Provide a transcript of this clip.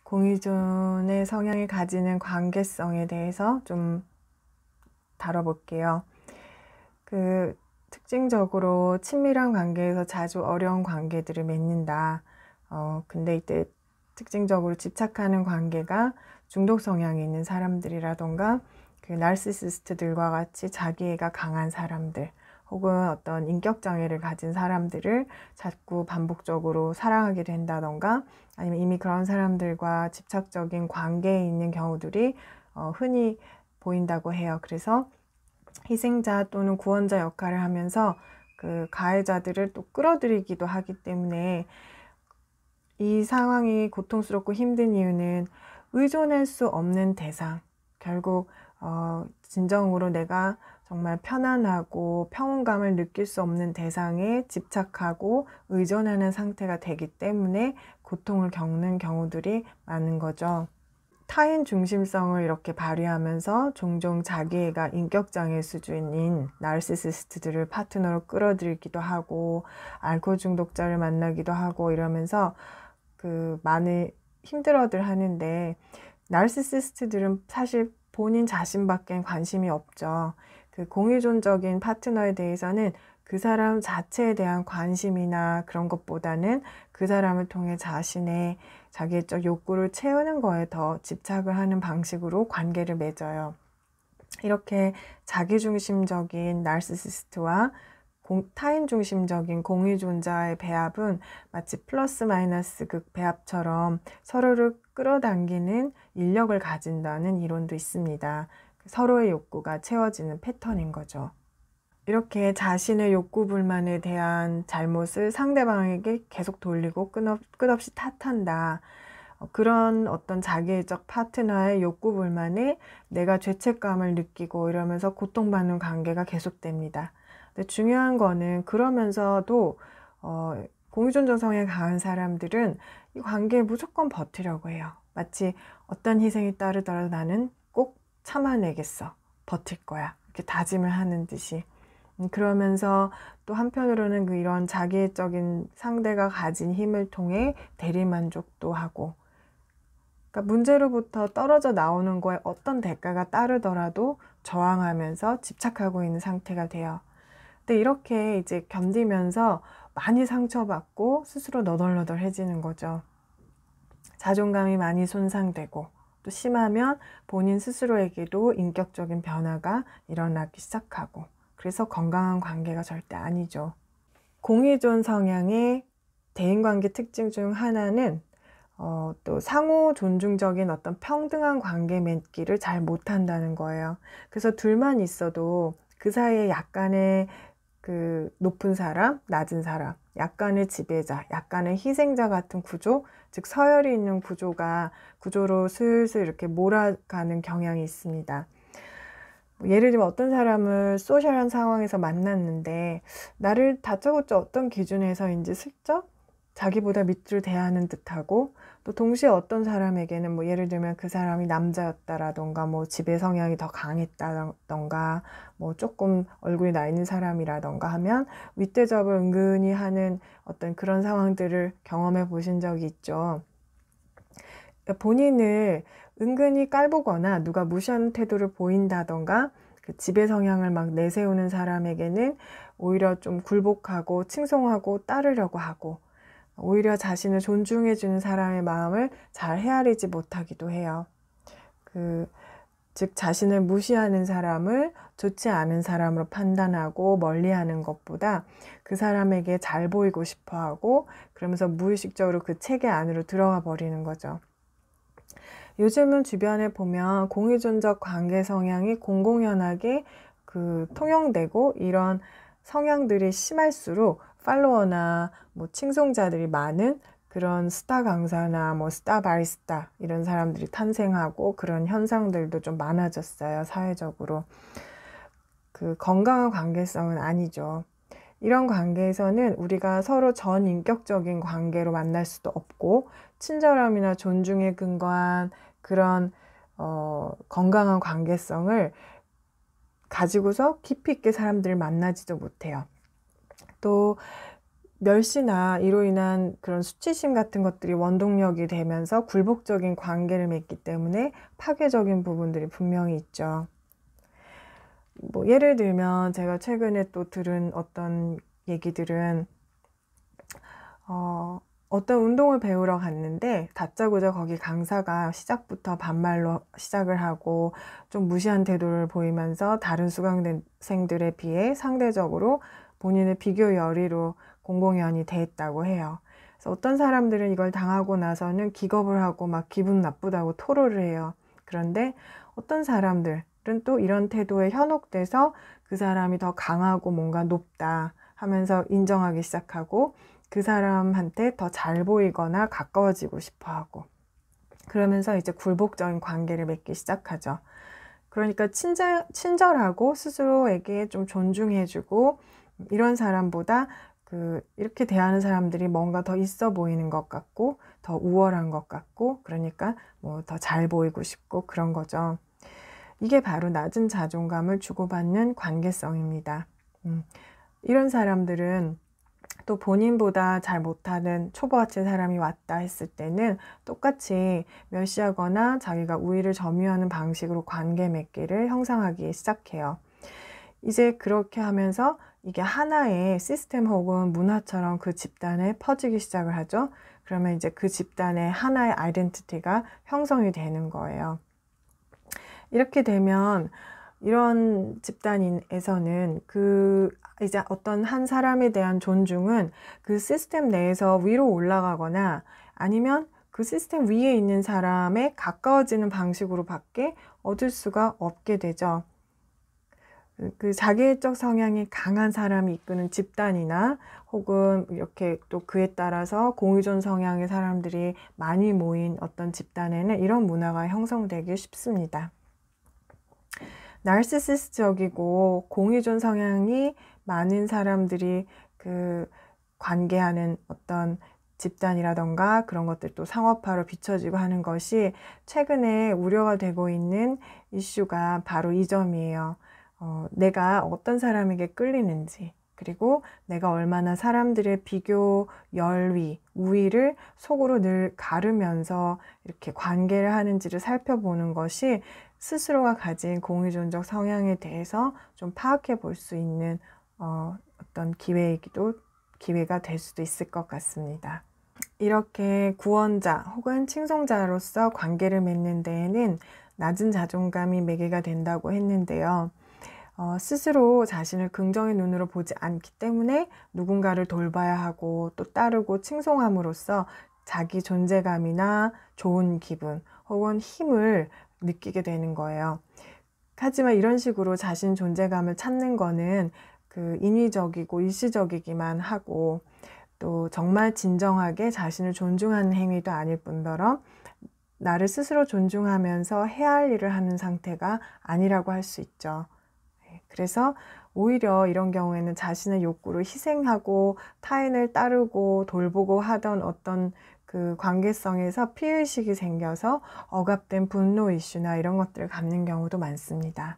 공유존의 성향이 가지는 관계성에 대해서 좀 다뤄볼게요. 특징적으로 친밀한 관계에서 자주 어려운 관계들을 맺는다. 근데 이때 특징적으로 집착하는 관계가 중독 성향이 있는 사람들이라던가 나르시시스트들과 같이 자기애가 강한 사람들, 혹은 어떤 인격장애를 가진 사람들을 자꾸 반복적으로 사랑하게 된다던가, 아니면 이미 그런 사람들과 집착적인 관계에 있는 경우들이 흔히 보인다고 해요. 그래서 희생자 또는 구원자 역할을 하면서 가해자들을 또 끌어들이기도 하기 때문에, 이 상황이 고통스럽고 힘든 이유는 의존할 수 없는 대상, 결국 진정으로 내가 정말 편안하고 평온감을 느낄 수 없는 대상에 집착하고 의존하는 상태가 되기 때문에 고통을 겪는 경우들이 많은 거죠. 타인 중심성을 이렇게 발휘하면서 종종 자기애가 인격장애 수준인 나르시시스트들을 파트너로 끌어들이기도 하고, 알코올 중독자를 만나기도 하고 이러면서 많이 힘들어들 하는데, 나르시시스트들은 사실 본인 자신밖엔 관심이 없죠. 공유존적인 파트너에 대해서는 그 사람 자체에 대한 관심이나 그런 것보다는 그 사람을 통해 자신의 자기애적 욕구를 채우는 거에 더 집착을 하는 방식으로 관계를 맺어요. 이렇게 자기중심적인 나르시시스트와 타인 중심적인 공유존자의 배합은 마치 플러스 마이너스 극 배합처럼 서로를 끌어당기는 인력을 가진다는 이론도 있습니다. 서로의 욕구가 채워지는 패턴인 거죠. 이렇게 자신의 욕구 불만에 대한 잘못을 상대방에게 계속 돌리고 끝없이 탓한다. 그런 어떤 자기애적 파트너의 욕구 불만에 내가 죄책감을 느끼고 이러면서 고통받는 관계가 계속됩니다. 근데 중요한 거는, 그러면서도 공유존적 성향이 강한 사람들은 이 관계에 무조건 버티려고 해요. 마치 어떤 희생이 따르더라도 나는 꼭 참아내겠어, 버틸 거야, 이렇게 다짐을 하는 듯이. 그러면서 또 한편으로는 이런 자기애적인 상대가 가진 힘을 통해 대리만족도 하고, 그러니까 문제로부터 떨어져 나오는 거에 어떤 대가가 따르더라도 저항하면서 집착하고 있는 상태가 돼요. 근데 이렇게 이제 견디면서 많이 상처받고 스스로 너덜너덜해지는 거죠. 자존감이 많이 손상되고, 또 심하면 본인 스스로에게도 인격적인 변화가 일어나기 시작하고, 그래서 건강한 관계가 절대 아니죠. 공유존 성향의 대인관계 특징 중 하나는 또 상호 존중적인 어떤 평등한 관계 맺기를 잘 못한다는 거예요. 그래서 둘만 있어도 그 사이에 약간의 높은 사람, 낮은 사람, 약간의 지배자, 약간의 희생자 같은 구조, 즉 서열이 있는 구조로 슬슬 이렇게 몰아가는 경향이 있습니다. 예를 들면 어떤 사람을 소셜한 상황에서 만났는데 나를 다짜고짜 어떤 기준에서인지 슬쩍 자기보다 밑으로 대하는 듯하고, 또 동시에 어떤 사람에게는 예를 들면 그 사람이 남자였다라던가 지배 성향이 더 강했다던가 조금 얼굴이 나 있는 사람이라던가 하면 윗대접을 은근히 하는 어떤 그런 상황들을 경험해 보신 적이 있죠. 본인을 은근히 깔보거나 누가 무시하는 태도를 보인다던가 지배 성향을 막 내세우는 사람에게는 오히려 좀 굴복하고 칭송하고 따르려고 하고, 오히려 자신을 존중해주는 사람의 마음을 잘 헤아리지 못하기도 해요. 즉 자신을 무시하는 사람을 좋지 않은 사람으로 판단하고 멀리하는 것보다 그 사람에게 잘 보이고 싶어하고, 그러면서 무의식적으로 그 체계 안으로 들어가 버리는 거죠. 요즘은 주변에 보면 공유존적 관계 성향이 공공연하게 통용되고, 이런 성향들이 심할수록 팔로워나 칭송자들이 많은 그런 스타 강사나 스타 바리스타 이런 사람들이 탄생하고, 그런 현상들도 좀 많아졌어요, 사회적으로. 건강한 관계성은 아니죠. 이런 관계에서는 우리가 서로 전인격적인 관계로 만날 수도 없고, 친절함이나 존중에 근거한 그런 건강한 관계성을 가지고서 깊이 있게 사람들을 만나지도 못해요. 또 멸시나 이로 인한 그런 수치심 같은 것들이 원동력이 되면서 굴복적인 관계를 맺기 때문에 파괴적인 부분들이 분명히 있죠. 뭐 예를 들면 제가 최근에 또 들은 어떤 얘기들은 어떤 운동을 배우러 갔는데 다짜고짜 거기 강사가 시작부터 반말로 시작을 하고 좀 무시한 태도를 보이면서 다른 수강생들에 비해 상대적으로 본인의 비교 열의로 공공연히 대했다고 해요. 그래서 어떤 사람들은 이걸 당하고 나서는 기겁을 하고 막 기분 나쁘다고 토로를 해요. 그런데 어떤 사람들은 또 이런 태도에 현혹돼서 그 사람이 더 강하고 뭔가 높다 하면서 인정하기 시작하고 그 사람한테 더 잘 보이거나 가까워지고 싶어 하고, 그러면서 이제 굴복적인 관계를 맺기 시작하죠. 그러니까 친절하고 스스로에게 좀 존중해주고 이런 사람보다 이렇게 대하는 사람들이 뭔가 더 있어 보이는 것 같고 더 우월한 것 같고, 그러니까 뭐 더 잘 보이고 싶고 그런 거죠. 이게 바로 낮은 자존감을 주고받는 관계성입니다. 이런 사람들은 또 본인보다 잘 못하는 초보같은 사람이 왔다 했을 때는 똑같이 멸시하거나 자기가 우위를 점유하는 방식으로 관계 맺기를 형성하기 시작해요. 이제 그렇게 하면서 이게 하나의 시스템 혹은 문화처럼 그 집단에 퍼지기 시작을 하죠. 그러면 이제 그 집단의 하나의 아이덴티티가 형성이 되는 거예요. 이렇게 되면 이런 집단에서는 이제 어떤 한 사람에 대한 존중은 그 시스템 내에서 위로 올라가거나 아니면 그 시스템 위에 있는 사람에 가까워지는 방식으로밖에 얻을 수가 없게 되죠. 그 자기애적 성향이 강한 사람이 이끄는 집단이나 혹은 이렇게 또 그에 따라서 공유존 성향의 사람들이 많이 모인 어떤 집단에는 이런 문화가 형성되기 쉽습니다. 나르시시스트적이고 공유존 성향이 많은 사람들이 관계하는 어떤 집단이라던가 그런 것들도 상업화로 비춰지고 하는 것이 최근에 우려가 되고 있는 이슈가 바로 이 점이에요. 내가 어떤 사람에게 끌리는지, 그리고 내가 얼마나 사람들의 비교, 열위, 우위를 속으로 늘 가르면서 이렇게 관계를 하는지를 살펴보는 것이 스스로가 가진 공유존적 성향에 대해서 좀 파악해 볼 수 있는 어떤 기회가 될 수도 있을 것 같습니다. 이렇게 구원자 혹은 칭송자로서 관계를 맺는 데에는 낮은 자존감이 매개가 된다고 했는데요. 스스로 자신을 긍정의 눈으로 보지 않기 때문에 누군가를 돌봐야 하고 또 따르고 칭송함으로써 자기 존재감이나 좋은 기분 혹은 힘을 느끼게 되는 거예요. 하지만 이런 식으로 자신 존재감을 찾는 거는 인위적이고 일시적이기만 하고 또 정말 진정하게 자신을 존중하는 행위도 아닐 뿐더러 나를 스스로 존중하면서 해야 할 일을 하는 상태가 아니라고 할 수 있죠. 그래서 오히려 이런 경우에는 자신의 욕구를 희생하고 타인을 따르고 돌보고 하던 어떤 그 관계성에서 피해의식이 생겨서 억압된 분노 이슈나 이런 것들을 갖는 경우도 많습니다.